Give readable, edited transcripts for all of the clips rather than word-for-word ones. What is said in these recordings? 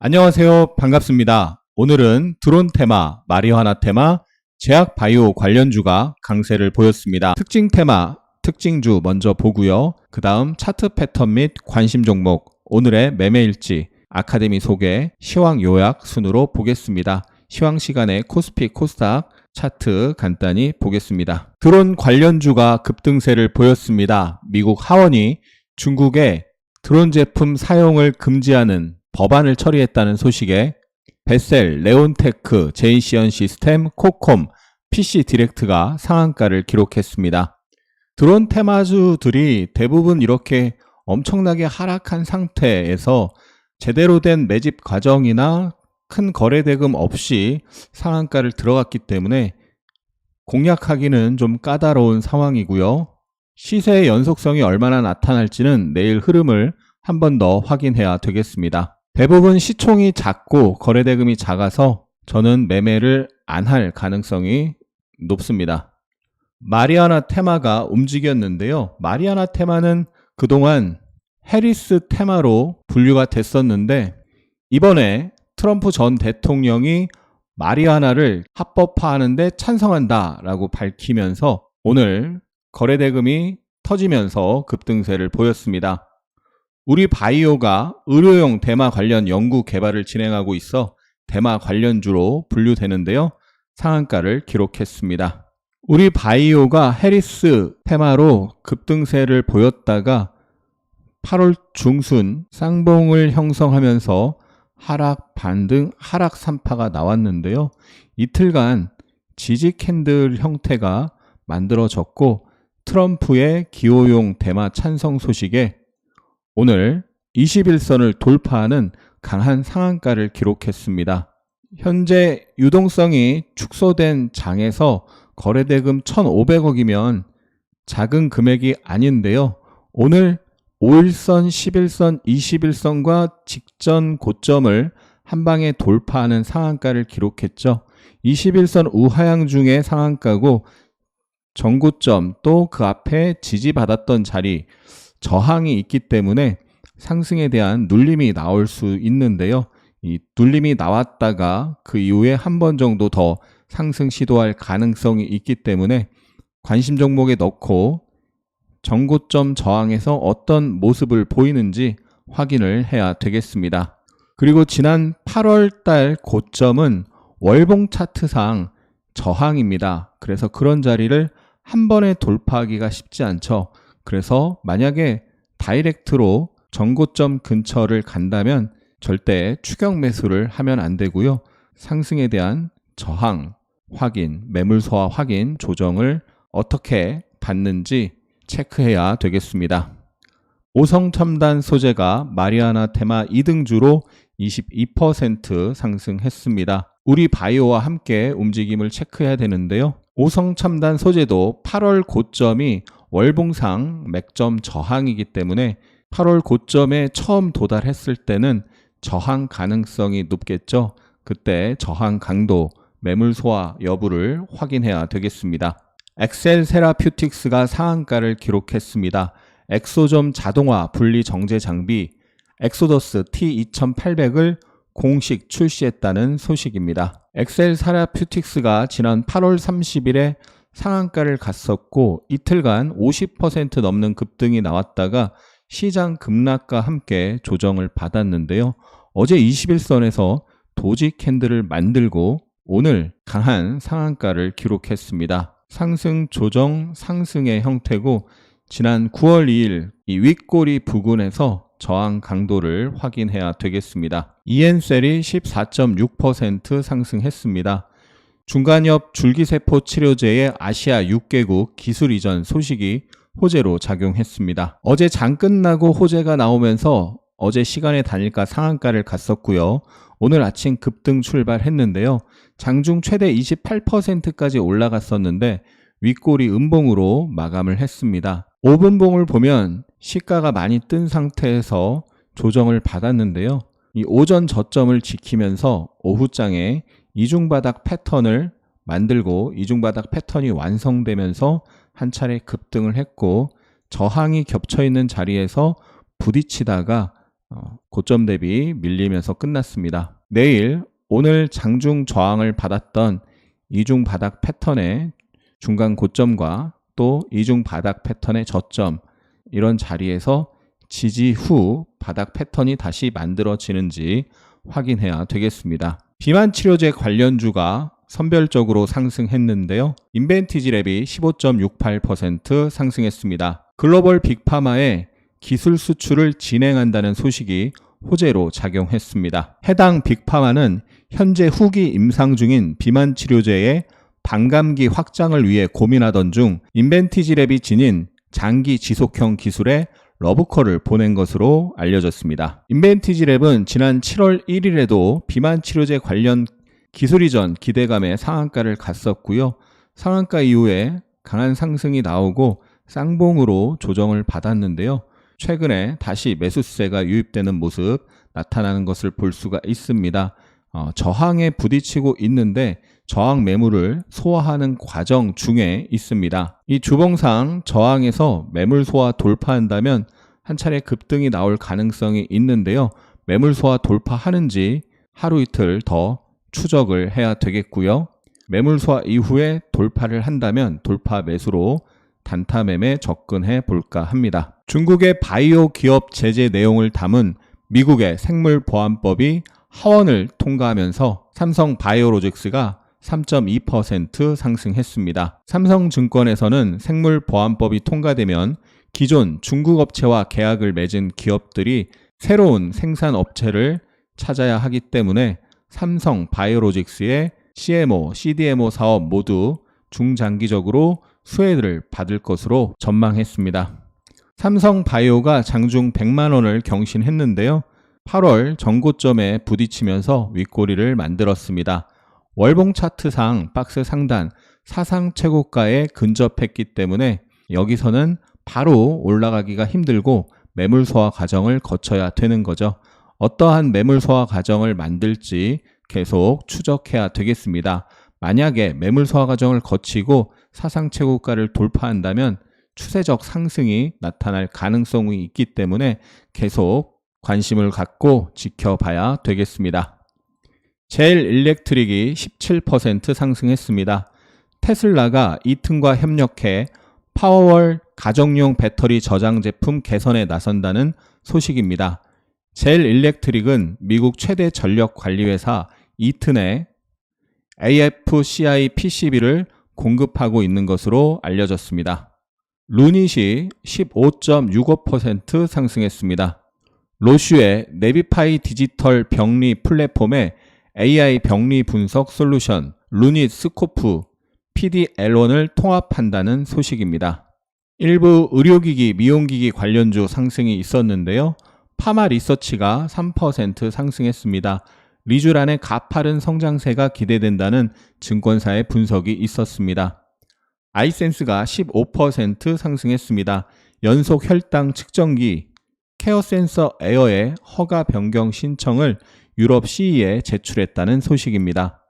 안녕하세요. 반갑습니다. 오늘은 드론 테마, 마리화나 테마, 제약 바이오 관련주가 강세를 보였습니다. 특징 테마, 특징주 먼저 보고요. 그 다음 차트 패턴 및 관심 종목, 오늘의 매매일지, 아카데미 소개, 시황 요약 순으로 보겠습니다. 시황 시간에 코스피, 코스닥 차트 간단히 보겠습니다. 드론 관련주가 급등세를 보였습니다. 미국 하원이 중국의 드론 제품 사용을 금지하는 법안을 처리했다는 소식에 베셀, 레온테크, 제이시언 시스템, 코콤, PC 디렉트가 상한가를 기록했습니다. 드론 테마주들이 대부분 이렇게 엄청나게 하락한 상태에서 제대로 된 매집 과정이나 큰 거래 대금 없이 상한가를 들어갔기 때문에 공략하기는 좀 까다로운 상황이고요. 시세의 연속성이 얼마나 나타날지는 내일 흐름을 한 번 더 확인해야 되겠습니다. 대부분 시총이 작고 거래 대금이 작아서 저는 매매를 안 할 가능성이 높습니다. 마리아나 테마가 움직였는데요. 마리아나 테마는 그동안 해리스 테마로 분류가 됐었는데 이번에 트럼프 전 대통령이 마리아나를 합법화하는데 찬성한다라고 밝히면서 오늘 거래 대금이 터지면서 급등세를 보였습니다. 우리 바이오가 의료용 대마 관련 연구 개발을 진행하고 있어 대마 관련주로 분류되는데요. 상한가를 기록했습니다. 우리 바이오가 해리스 테마로 급등세를 보였다가 8월 중순 쌍봉을 형성하면서 하락 반등, 하락 3파가 나왔는데요. 이틀간 지지 캔들 형태가 만들어졌고 트럼프의 기호용 대마 찬성 소식에 오늘 21선을 돌파하는 강한 상한가를 기록했습니다. 현재 유동성이 축소된 장에서 거래대금 1,500억이면 작은 금액이 아닌데요. 오늘 5일선, 11선, 21선과 직전 고점을 한 방에 돌파하는 상한가를 기록했죠. 21선 우하향 중에 상한가고 전고점 또 그 앞에 지지받았던 자리 저항이 있기 때문에 상승에 대한 눌림이 나올 수 있는데요. 이 눌림이 나왔다가 그 이후에 한 번 정도 더 상승 시도할 가능성이 있기 때문에 관심 종목에 넣고 전고점 저항에서 어떤 모습을 보이는지 확인을 해야 되겠습니다. 그리고 지난 8월 달 고점은 월봉 차트상 저항입니다. 그래서 그런 자리를 한 번에 돌파하기가 쉽지 않죠. 그래서 만약에 다이렉트로 전고점 근처를 간다면 절대 추격 매수를 하면 안 되고요. 상승에 대한 저항 확인, 매물 소화 확인, 조정을 어떻게 받는지 체크해야 되겠습니다. 오성첨단 소재가 마리아나 테마 2등주로 22% 상승했습니다. 우리 바이오와 함께 움직임을 체크해야 되는데요. 오성첨단 소재도 8월 고점이 월봉상 맥점 저항이기 때문에 8월 고점에 처음 도달했을 때는 저항 가능성이 높겠죠. 그때 저항 강도, 매물 소화 여부를 확인해야 되겠습니다. 엑셀 세라퓨틱스가 상한가를 기록했습니다. 엑소점 자동화 분리 정제 장비 엑소더스 T2800을 공식 출시했다는 소식입니다. 엑셀 세라퓨틱스가 지난 8월 30일에 상한가를 갔었고 이틀간 50% 넘는 급등이 나왔다가 시장 급락과 함께 조정을 받았는데요. 어제 21선에서 도지 캔들을 만들고 오늘 강한 상한가를 기록했습니다. 상승 조정 상승의 형태고 지난 9월 2일 이 윗꼬리 부근에서 저항 강도를 확인해야 되겠습니다. EN셀이 14.6% 상승했습니다. 중간엽 줄기세포 치료제의 아시아 6개국 기술 이전 소식이 호재로 작용했습니다. 어제 장 끝나고 호재가 나오면서 어제 시간에 단일가 상한가를 갔었고요. 오늘 아침 급등 출발했는데요. 장중 최대 28%까지 올라갔었는데 윗꼬리 음봉으로 마감을 했습니다. 5분봉을 보면 시가가 많이 뜬 상태에서 조정을 받았는데요. 이 오전 저점을 지키면서 오후장에 이중바닥 패턴을 만들고 이중바닥 패턴이 완성되면서 한 차례 급등을 했고 저항이 겹쳐있는 자리에서 부딪히다가 고점 대비 밀리면서 끝났습니다. 내일 오늘 장중 저항을 받았던 이중 바닥 패턴의 중간 고점과 또 이중 바닥 패턴의 저점, 이런 자리에서 지지 후 바닥 패턴이 다시 만들어지는지 확인해야 되겠습니다. 비만 치료제 관련주가 선별적으로 상승했는데요. 인벤티지랩이 15.68% 상승했습니다. 글로벌 빅파마의 기술 수출을 진행한다는 소식이 호재로 작용했습니다. 해당 빅파마는 현재 후기 임상 중인 비만 치료제의 반감기 확장을 위해 고민하던 중 인벤티지랩이 지닌 장기 지속형 기술의 러브콜을 보낸 것으로 알려졌습니다. 인벤티지랩은 지난 7월 1일에도 비만 치료제 관련 기술 이전 기대감에 상한가를 갔었고요. 상한가 이후에 강한 상승이 나오고 쌍봉으로 조정을 받았는데요. 최근에 다시 매수세가 유입되는 모습 나타나는 것을 볼 수가 있습니다. 저항에 부딪히고 있는데 저항 매물을 소화하는 과정 중에 있습니다. 이 주봉상 저항에서 매물 소화 돌파한다면 한 차례 급등이 나올 가능성이 있는데요. 매물 소화 돌파하는지 하루 이틀 더 추적을 해야 되겠고요. 매물 소화 이후에 돌파를 한다면 돌파 매수로 단타 매매 접근해 볼까 합니다. 중국의 바이오 기업 제재 내용을 담은 미국의 생물보안법이 하원을 통과하면서 삼성 바이오로직스가 3.2% 상승했습니다. 삼성증권에서는 생물보안법이 통과되면 기존 중국 업체와 계약을 맺은 기업들이 새로운 생산업체를 찾아야 하기 때문에 삼성 바이오로직스의 CMO, CDMO 사업 모두 중장기적으로 수혜를 받을 것으로 전망했습니다. 삼성 바이오가 장중 100만 원을 경신했는데요. 8월 전고점에 부딪히면서 윗꼬리를 만들었습니다. 월봉 차트상 박스 상단 사상 최고가에 근접했기 때문에 여기서는 바로 올라가기가 힘들고 매물 소화 과정을 거쳐야 되는 거죠. 어떠한 매물 소화 과정을 만들지 계속 추적해야 되겠습니다. 만약에 매물 소화 과정을 거치고 사상 최고가를 돌파한다면 추세적 상승이 나타날 가능성이 있기 때문에 계속 관심을 갖고 지켜봐야 되겠습니다. 제일 일렉트릭이 17% 상승했습니다. 테슬라가 이튼과 협력해 파워월 가정용 배터리 저장 제품 개선에 나선다는 소식입니다. 제일 일렉트릭은 미국 최대 전력 관리회사 이튼에 AFCI PCB를 공급하고 있는 것으로 알려졌습니다. 루닛이 15.65% 상승했습니다. 로슈의 네비파이 디지털 병리 플랫폼의 AI 병리 분석 솔루션 루닛 스코프 PD-L1을 통합한다는 소식입니다. 일부 의료기기, 미용기기 관련주 상승이 있었는데요. 파마 리서치가 3% 상승했습니다. 리쥬란의 가파른 성장세가 기대된다는 증권사의 분석이 있었습니다. 아이센스가 15% 상승했습니다. 연속 혈당 측정기 케어센서 에어의 허가 변경 신청을 유럽 CE에 제출했다는 소식입니다.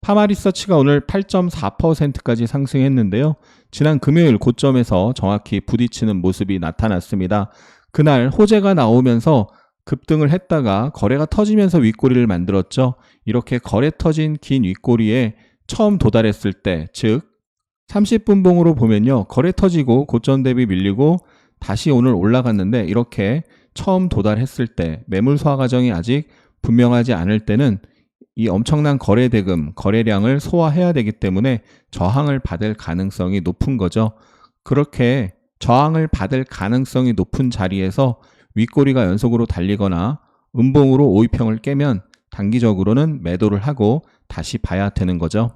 파마리서치가 오늘 8.4%까지 상승했는데요. 지난 금요일 고점에서 정확히 부딪히는 모습이 나타났습니다. 그날 호재가 나오면서 급등을 했다가 거래가 터지면서 윗꼬리를 만들었죠. 이렇게 거래 터진 긴 윗꼬리에 처음 도달했을 때, 즉 30분봉으로 보면요. 거래 터지고 고점 대비 밀리고 다시 오늘 올라갔는데 이렇게 처음 도달했을 때 매물 소화 과정이 아직 분명하지 않을 때는 이 엄청난 거래 대금, 거래량을 소화해야 되기 때문에 저항을 받을 가능성이 높은 거죠. 그렇게 저항을 받을 가능성이 높은 자리에서 윗꼬리가 연속으로 달리거나 음봉으로 5위평을 깨면 단기적으로는 매도를 하고 다시 봐야 되는 거죠.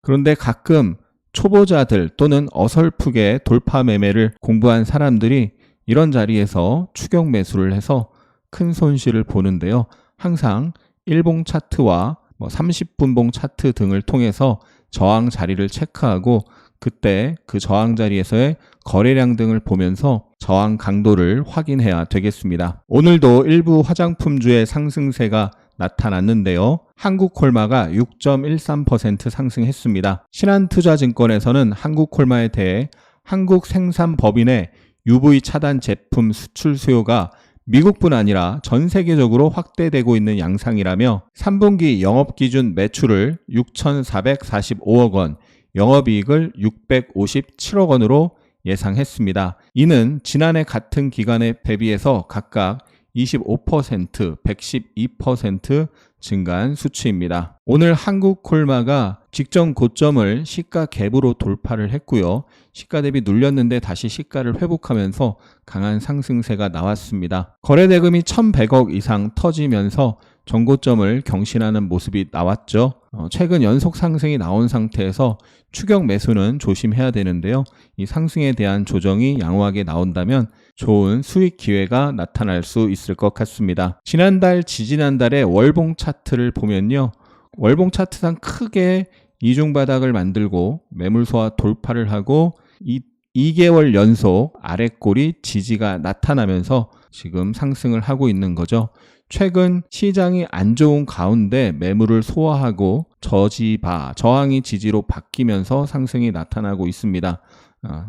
그런데 가끔 초보자들 또는 어설프게 돌파 매매를 공부한 사람들이 이런 자리에서 추격 매수를 해서 큰 손실을 보는데요. 항상 1봉 차트와 30분봉 차트 등을 통해서 저항 자리를 체크하고 그때 그 저항 자리에서의 거래량 등을 보면서 저항 강도를 확인해야 되겠습니다. 오늘도 일부 화장품주의 상승세가 나타났는데요. 한국콜마가 6.13% 상승했습니다. 신한투자증권에서는 한국콜마에 대해 한국생산법인의 UV 차단 제품 수출 수요가 미국뿐 아니라 전 세계적으로 확대되고 있는 양상이라며 3분기 영업기준 매출을 6,445억 원, 영업이익을 657억 원으로 예상했습니다. 이는 지난해 같은 기간에 대비해서 각각 25%, 112% 증가한 수치입니다. 오늘 한국콜마가 직전 고점을 시가 갭으로 돌파를 했고요. 시가 대비 눌렸는데 다시 시가를 회복하면서 강한 상승세가 나왔습니다. 거래대금이 1,100억 이상 터지면서 전고점을 경신하는 모습이 나왔죠. 최근 연속 상승이 나온 상태에서 추격 매수는 조심해야 되는데요. 이 상승에 대한 조정이 양호하게 나온다면 좋은 수익 기회가 나타날 수 있을 것 같습니다. 지난달, 지지난달의 월봉 차트를 보면요. 월봉 차트상 크게 이중바닥을 만들고 매물소와 돌파를 하고 2개월 연속 아랫골이 지지가 나타나면서 지금 상승을 하고 있는 거죠. 최근 시장이 안 좋은 가운데 매물을 소화하고 저항이 지지로 바뀌면서 상승이 나타나고 있습니다.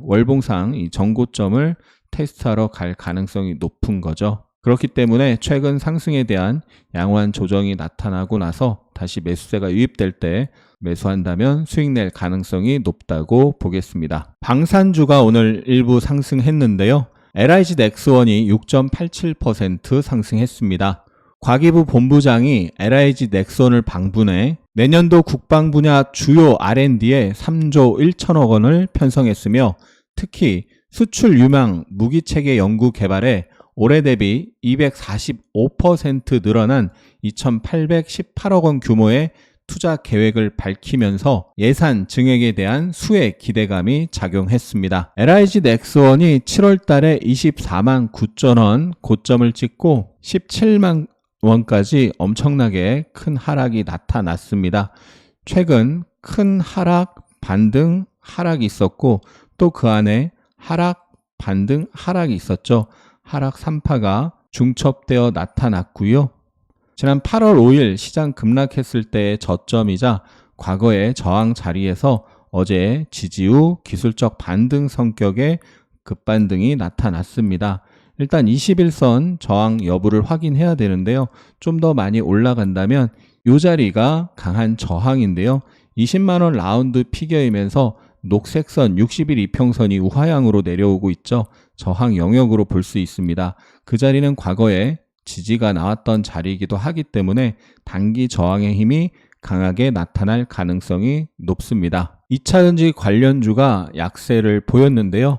월봉상 이 전고점을 테스트하러 갈 가능성이 높은 거죠. 그렇기 때문에 최근 상승에 대한 양호한 조정이 나타나고 나서 다시 매수세가 유입될 때 매수한다면 수익 낼 가능성이 높다고 보겠습니다. 방산주가 오늘 일부 상승했는데요. LIG 넥스원이 6.87% 상승했습니다. 과기부 본부장이 LIG 넥스원을 방문해 내년도 국방 분야 주요 R&D에 3조 1천억 원을 편성했으며 특히 수출 유망 무기체계 연구 개발에 올해 대비 245% 늘어난 2,818억 원 규모의 투자 계획을 밝히면서 예산 증액에 대한 수혜 기대감이 작용했습니다. LIG 넥스원이 7월 달에 24만 9천 원 고점을 찍고 17만 원까지 엄청나게 큰 하락이 나타났습니다. 최근 큰 하락, 반등, 하락이 있었고 또 그 안에 하락, 반등, 하락이 있었죠. 하락 3파가 중첩되어 나타났고요. 지난 8월 5일 시장 급락했을 때의 저점이자 과거의 저항 자리에서 어제 지지 후 기술적 반등 성격의 급반등이 나타났습니다. 일단 21선 저항 여부를 확인해야 되는데요. 좀 더 많이 올라간다면 이 자리가 강한 저항인데요. 20만원 라운드 피겨이면서 녹색선 60일 이평선이 우하향으로 내려오고 있죠. 저항 영역으로 볼 수 있습니다. 그 자리는 과거에 지지가 나왔던 자리이기도 하기 때문에 단기 저항의 힘이 강하게 나타날 가능성이 높습니다. 2차전지 관련주가 약세를 보였는데요.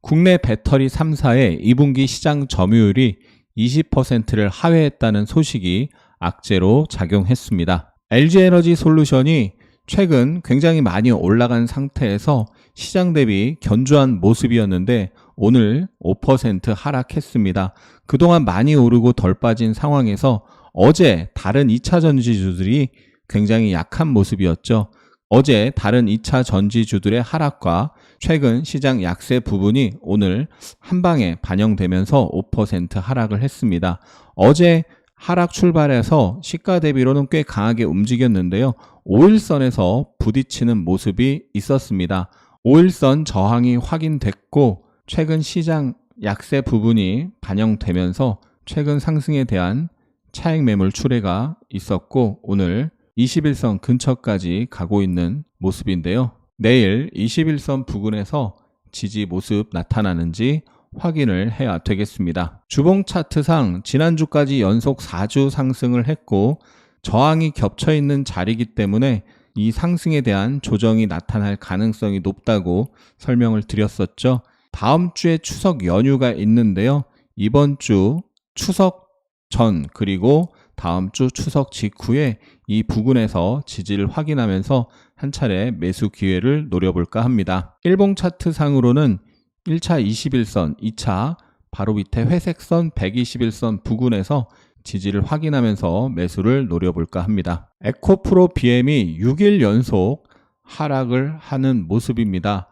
국내 배터리 3사의 2분기 시장 점유율이 20%를 하회했다는 소식이 악재로 작용했습니다. LG에너지 솔루션이 최근 굉장히 많이 올라간 상태에서 시장 대비 견조한 모습이었는데 오늘 5% 하락했습니다. 그동안 많이 오르고 덜 빠진 상황에서 어제 다른 2차 전지주들이 굉장히 약한 모습이었죠. 어제 다른 2차 전지주들의 하락과 최근 시장 약세 부분이 오늘 한 방에 반영되면서 5% 하락을 했습니다. 어제 하락 출발해서 시가 대비로는 꽤 강하게 움직였는데요. 5일선에서 부딪히는 모습이 있었습니다. 5일선 저항이 확인됐고 최근 시장 약세 부분이 반영되면서 최근 상승에 대한 차익 매물 출회가 있었고 오늘 21선 근처까지 가고 있는 모습인데요. 내일 21선 부근에서 지지 모습 나타나는지 확인을 해야 되겠습니다. 주봉 차트상 지난주까지 연속 4주 상승을 했고 저항이 겹쳐 있는 자리이기 때문에 이 상승에 대한 조정이 나타날 가능성이 높다고 설명을 드렸었죠. 다음 주에 추석 연휴가 있는데요. 이번 주 추석 전 그리고 다음 주 추석 직후에 이 부근에서 지지를 확인하면서 한 차례 매수 기회를 노려볼까 합니다. 일봉 차트 상으로는 1차 21선, 2차 바로 밑에 회색선 121선 부근에서 지지를 확인하면서 매수를 노려볼까 합니다. 에코프로 BM이 6일 연속 하락을 하는 모습입니다.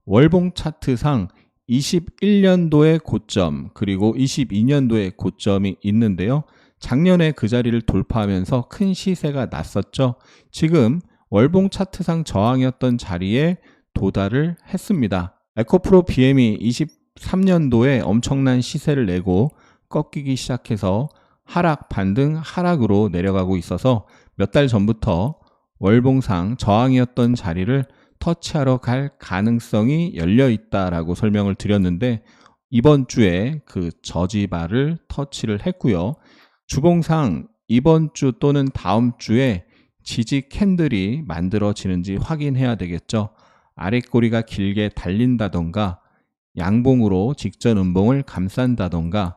월봉 차트상 21년도의 고점 그리고 22년도의 고점이 있는데요. 작년에 그 자리를 돌파하면서 큰 시세가 났었죠. 지금 월봉 차트상 저항이었던 자리에 도달을 했습니다. 에코프로 BM이 23년도에 엄청난 시세를 내고 꺾이기 시작해서 하락, 반등, 하락으로 내려가고 있어서 몇 달 전부터 월봉상 저항이었던 자리를 터치하러 갈 가능성이 열려 있다라고 설명을 드렸는데 이번 주에 그 저지바를 터치를 했고요. 주봉상 이번 주 또는 다음 주에 지지 캔들이 만들어지는지 확인해야 되겠죠. 아랫꼬리가 길게 달린다던가 양봉으로 직전 음봉을 감싼다던가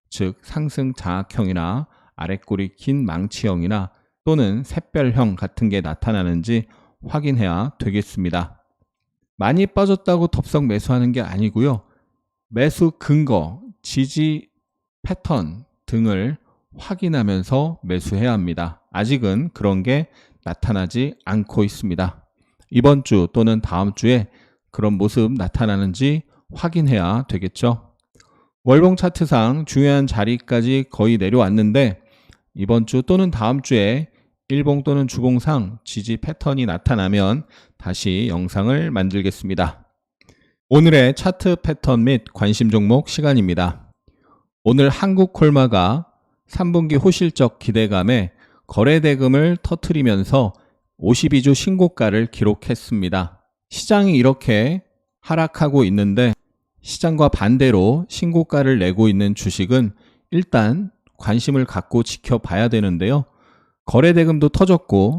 즉 상승 장악형이나 아랫꼬리 긴 망치형이나 또는 샛별형 같은 게 나타나는지 확인해야 되겠습니다. 많이 빠졌다고 덥석 매수하는 게 아니고요. 매수 근거, 지지 패턴 등을 확인하면서 매수해야 합니다. 아직은 그런 게 나타나지 않고 있습니다. 이번 주 또는 다음 주에 그런 모습 나타나는지 확인해야 되겠죠. 월봉 차트상 중요한 자리까지 거의 내려왔는데 이번 주 또는 다음 주에 일봉 또는 주봉상 지지 패턴이 나타나면 다시 영상을 만들겠습니다. 오늘의 차트 패턴 및 관심 종목 시간입니다. 오늘 한국콜마가 3분기 호실적 기대감에 거래대금을 터뜨리면서 52주 신고가를 기록했습니다. 시장이 이렇게 하락하고 있는데 시장과 반대로 신고가를 내고 있는 주식은 일단 관심을 갖고 지켜봐야 되는데요. 거래대금도 터졌고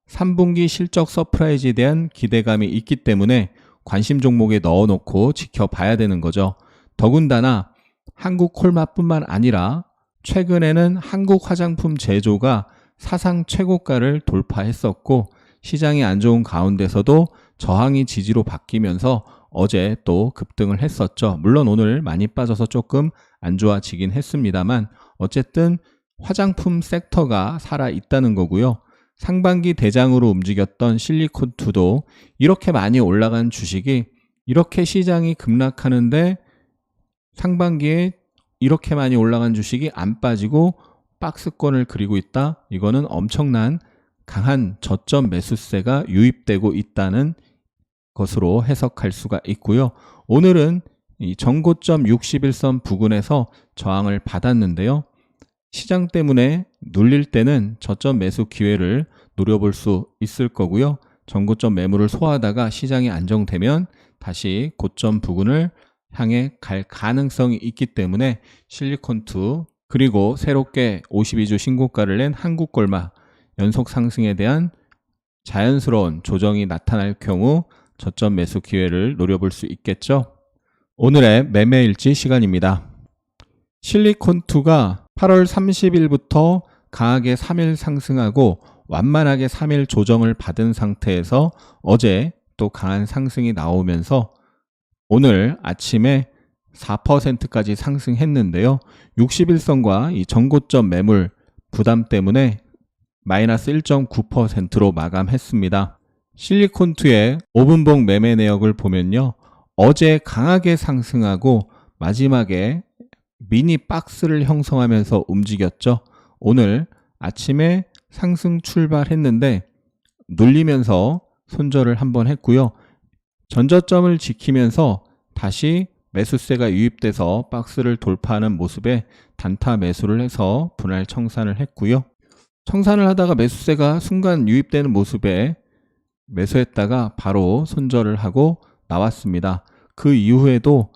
3분기 실적 서프라이즈에 대한 기대감이 있기 때문에 관심 종목에 넣어놓고 지켜봐야 되는 거죠. 더군다나 한국콜마뿐만 아니라 최근에는 한국 화장품 제조가 사상 최고가를 돌파했었고 시장이 안 좋은 가운데서도 저항이 지지로 바뀌면서 어제 또 급등을 했었죠. 물론 오늘 많이 빠져서 조금 안 좋아지긴 했습니다만 어쨌든 화장품 섹터가 살아있다는 거고요. 상반기 대장으로 움직였던 실리콘2도 이렇게 많이 올라간 주식이 이렇게 시장이 급락하는데 상반기에 이렇게 많이 올라간 주식이 안 빠지고 박스권을 그리고 있다. 이거는 엄청난 강한 저점 매수세가 유입되고 있다는 것으로 해석할 수가 있고요. 오늘은 이 전고점 61선 부근에서 저항을 받았는데요. 시장 때문에 눌릴 때는 저점 매수 기회를 노려볼 수 있을 거고요. 전고점 매물을 소화하다가 시장이 안정되면 다시 고점 부근을 향해 갈 가능성이 있기 때문에 실리콘2 그리고 새롭게 52주 신고가를 낸 한국콜마 연속 상승에 대한 자연스러운 조정이 나타날 경우 저점 매수 기회를 노려볼 수 있겠죠. 오늘의 매매일지 시간입니다. 실리콘2가 8월 30일부터 강하게 3일 상승하고 완만하게 3일 조정을 받은 상태에서 어제 또 강한 상승이 나오면서 오늘 아침에 4%까지 상승했는데요. 61선과 이 전고점 매물 부담 때문에 마이너스 1.9%로 마감했습니다. 실리콘2의 5분봉 매매 내역을 보면요. 어제 강하게 상승하고 마지막에 미니 박스를 형성하면서 움직였죠. 오늘 아침에 상승 출발했는데 눌리면서 손절을 한번 했고요. 전저점을 지키면서 다시 매수세가 유입돼서 박스를 돌파하는 모습에 단타 매수를 해서 분할 청산을 했고요. 청산을 하다가 매수세가 순간 유입되는 모습에 매수했다가 바로 손절을 하고 나왔습니다. 그 이후에도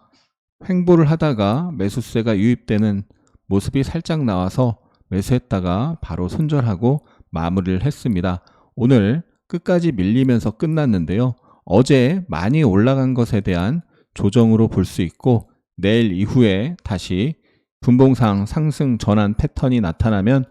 횡보를 하다가 매수세가 유입되는 모습이 살짝 나와서 매수했다가 바로 손절하고 마무리를 했습니다. 오늘 끝까지 밀리면서 끝났는데요. 어제 많이 올라간 것에 대한 조정으로 볼 수 있고 내일 이후에 다시 분봉상 상승 전환 패턴이 나타나면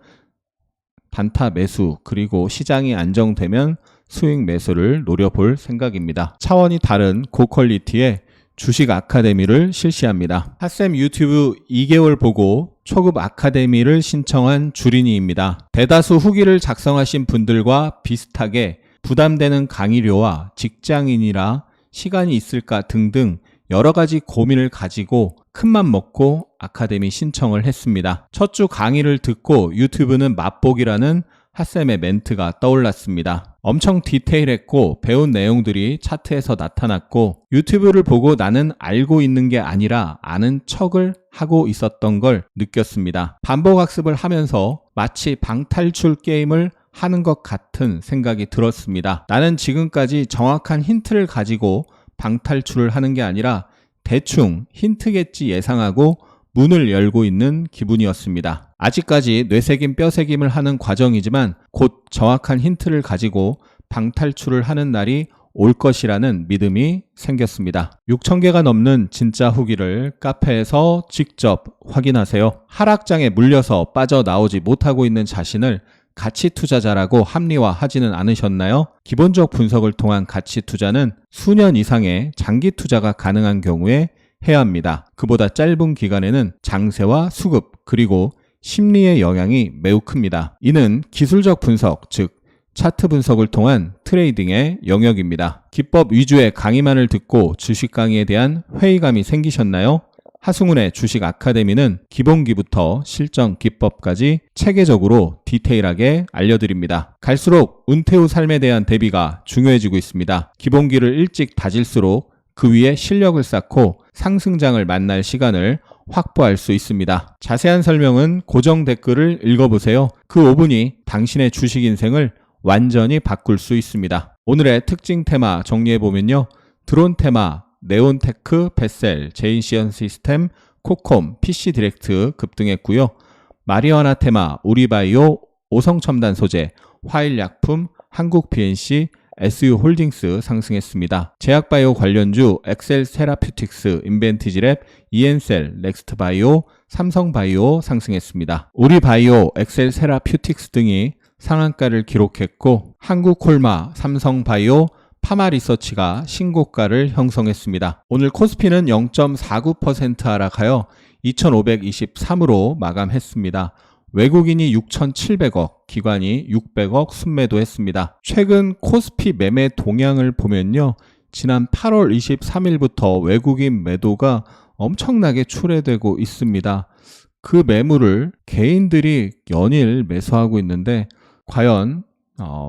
단타 매수 그리고 시장이 안정되면 수익 매수를 노려볼 생각입니다. 차원이 다른 고퀄리티의 주식 아카데미를 실시합니다. 핫쌤 유튜브 2개월 보고 초급 아카데미를 신청한 주린이입니다. 대다수 후기를 작성하신 분들과 비슷하게 부담되는 강의료와 직장인이라 시간이 있을까 등등 여러 가지 고민을 가지고 큰맘 먹고 아카데미 신청을 했습니다. 첫 주 강의를 듣고 유튜브는 맛보기라는 핫쌤의 멘트가 떠올랐습니다. 엄청 디테일했고 배운 내용들이 차트에서 나타났고 유튜브를 보고 나는 알고 있는 게 아니라 아는 척을 하고 있었던 걸 느꼈습니다. 반복학습을 하면서 마치 방탈출 게임을 하는 것 같은 생각이 들었습니다. 나는 지금까지 정확한 힌트를 가지고 방탈출을 하는 게 아니라 대충 힌트겠지 예상하고 문을 열고 있는 기분이었습니다. 아직까지 뇌새김 뼈새김을 하는 과정이지만 곧 정확한 힌트를 가지고 방탈출을 하는 날이 올 것이라는 믿음이 생겼습니다. 6,000개가 넘는 진짜 후기를 카페에서 직접 확인하세요. 하락장에 물려서 빠져나오지 못하고 있는 자신을 가치 투자자라고 합리화하지는 않으셨나요? 기본적 분석을 통한 가치 투자는 수년 이상의 장기 투자가 가능한 경우에 해야 합니다. 그보다 짧은 기간에는 장세와 수급 그리고 심리의 영향이 매우 큽니다. 이는 기술적 분석, 즉 차트 분석을 통한 트레이딩의 영역입니다. 기법 위주의 강의만을 듣고 주식 강의에 대한 회의감이 생기셨나요? 하승훈의 주식 아카데미는 기본기부터 실전 기법까지 체계적으로 디테일하게 알려드립니다. 갈수록 은퇴 후 삶에 대한 대비가 중요해지고 있습니다. 기본기를 일찍 다질수록 그 위에 실력을 쌓고 상승장을 만날 시간을 확보할 수 있습니다. 자세한 설명은 고정 댓글을 읽어보세요. 그 5분이 당신의 주식 인생을 완전히 바꿀 수 있습니다. 오늘의 특징 테마 정리해보면요. 드론 테마, 네온테크, 베셀, 제인시언 시스템, 코콤, PC 디렉트 급등했고요. 마리화나 테마, 우리바이오, 오성첨단 소재, 화일약품, 한국 BNC, SU홀딩스 상승했습니다. 제약바이오 관련주 엑셀 세라퓨틱스, 인벤티지랩, 이엔셀, 넥스트바이오, 삼성바이오 상승했습니다. 우리바이오, 엑셀 세라퓨틱스 등이 상한가를 기록했고 한국콜마, 삼성바이오, 파마리서치가 신고가를 형성했습니다. 오늘 코스피는 0.49% 하락하여 2523으로 마감했습니다. 외국인이 6,700억, 기관이 600억 순매도했습니다. 최근 코스피 매매 동향을 보면요. 지난 8월 23일부터 외국인 매도가 엄청나게 출회되고 있습니다. 그 매물을 개인들이 연일 매수하고 있는데 과연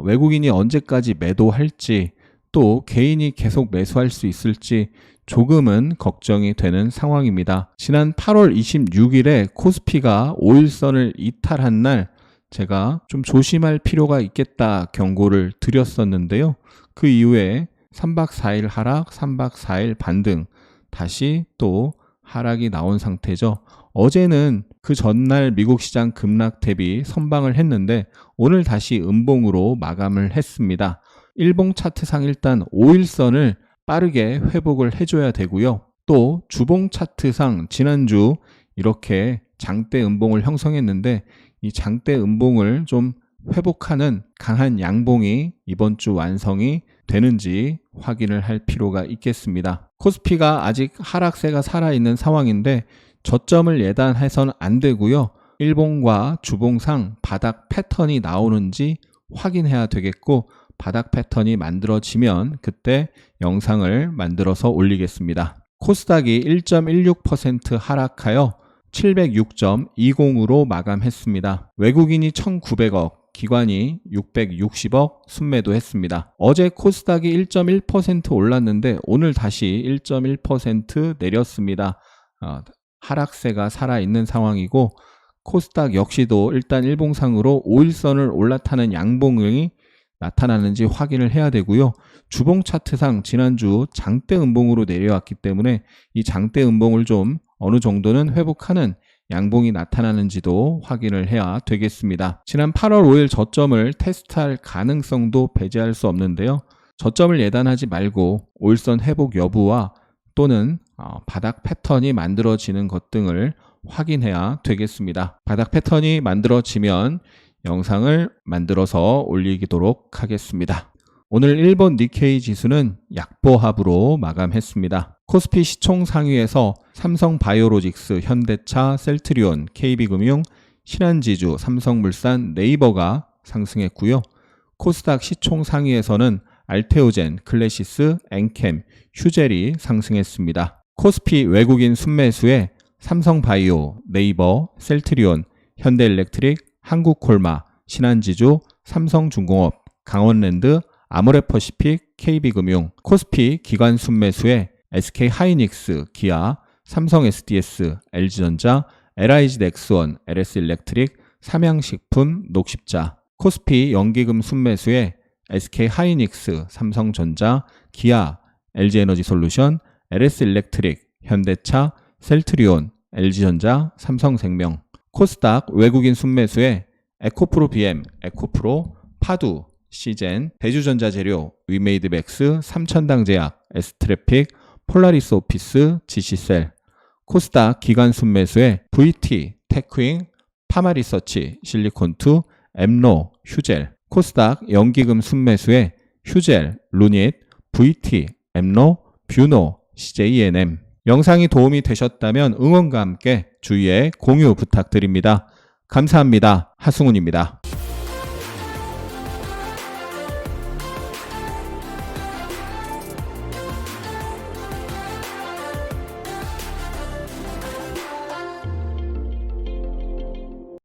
외국인이 언제까지 매도할지 또 개인이 계속 매수할 수 있을지 조금은 걱정이 되는 상황입니다. 지난 8월 26일에 코스피가 5일선을 이탈한 날 제가 좀 조심할 필요가 있겠다 경고를 드렸었는데요. 그 이후에 3박 4일 하락, 3박 4일 반등, 다시 또 하락이 나온 상태죠. 어제는 그 전날 미국 시장 급락 대비 선방을 했는데 오늘 다시 음봉으로 마감을 했습니다. 일봉 차트상 일단 5일선을 빠르게 회복을 해줘야 되고요. 또 주봉 차트상 지난주 이렇게 장대 음봉을 형성했는데 이 장대 음봉을 좀 회복하는 강한 양봉이 이번 주 완성이 되는지 확인을 할 필요가 있겠습니다. 코스피가 아직 하락세가 살아있는 상황인데 저점을 예단해서는 안 되고요. 일봉과 주봉상 바닥 패턴이 나오는지 확인해야 되겠고 바닥 패턴이 만들어지면 그때 영상을 만들어서 올리겠습니다. 코스닥이 1.16% 하락하여 706.20으로 마감했습니다. 외국인이 1,900억, 기관이 660억 순매도했습니다. 어제 코스닥이 1.1% 올랐는데 오늘 다시 1.1% 내렸습니다. 하락세가 살아있는 상황이고 코스닥 역시도 일단 일봉상으로 5일선을 올라타는 양봉이 나타나는지 확인을 해야 되고요. 주봉 차트상 지난주 장대 음봉으로 내려왔기 때문에 이 장대 음봉을 좀 어느 정도는 회복하는 양봉이 나타나는지도 확인을 해야 되겠습니다. 지난 8월 5일 저점을 테스트할 가능성도 배제할 수 없는데요. 저점을 예단하지 말고 5일선 회복 여부와 또는 바닥 패턴이 만들어지는 것 등을 확인해야 되겠습니다. 바닥 패턴이 만들어지면 영상을 만들어서 올리도록 하겠습니다. 오늘 일본 니케이 지수는 약보합으로 마감했습니다. 코스피 시총 상위에서 삼성바이오로직스, 현대차, 셀트리온, KB금융, 신한지주, 삼성물산, 네이버가 상승했고요. 코스닥 시총 상위에서는 알테오젠, 클래시스, 엔캠, 휴젤이 상승했습니다. 코스피 외국인 순매수에 삼성바이오, 네이버, 셀트리온, 현대일렉트릭, 한국콜마, 신한지주, 삼성중공업, 강원랜드, 아모레퍼시픽, KB금융, 코스피 기관 순매수에 SK하이닉스, 기아, 삼성 SDS, LG전자, LIG 넥스원, LS일렉트릭, 삼양식품, 녹십자, 코스피 연기금 순매수에 SK하이닉스, 삼성전자, 기아, LG에너지솔루션, LS일렉트릭, 현대차, 셀트리온, LG전자, 삼성생명, 코스닥 외국인 순매수에 에코프로 BM, 에코프로, 파두, 시젠, 대주전자재료, 위메이드맥스, 삼천당제약, S트래픽, 폴라리스 오피스, GC셀, 코스닥 기관 순매수에 VT, 테크잉, 파마리서치, 실리콘투, 엠로, 휴젤, 코스닥 연기금 순매수에 휴젤, 루닛, VT, 엠로, 뷰노, CJENM. 영상이 도움이 되셨다면 응원과 함께 주위에 공유 부탁드립니다. 감사합니다. 하승훈입니다.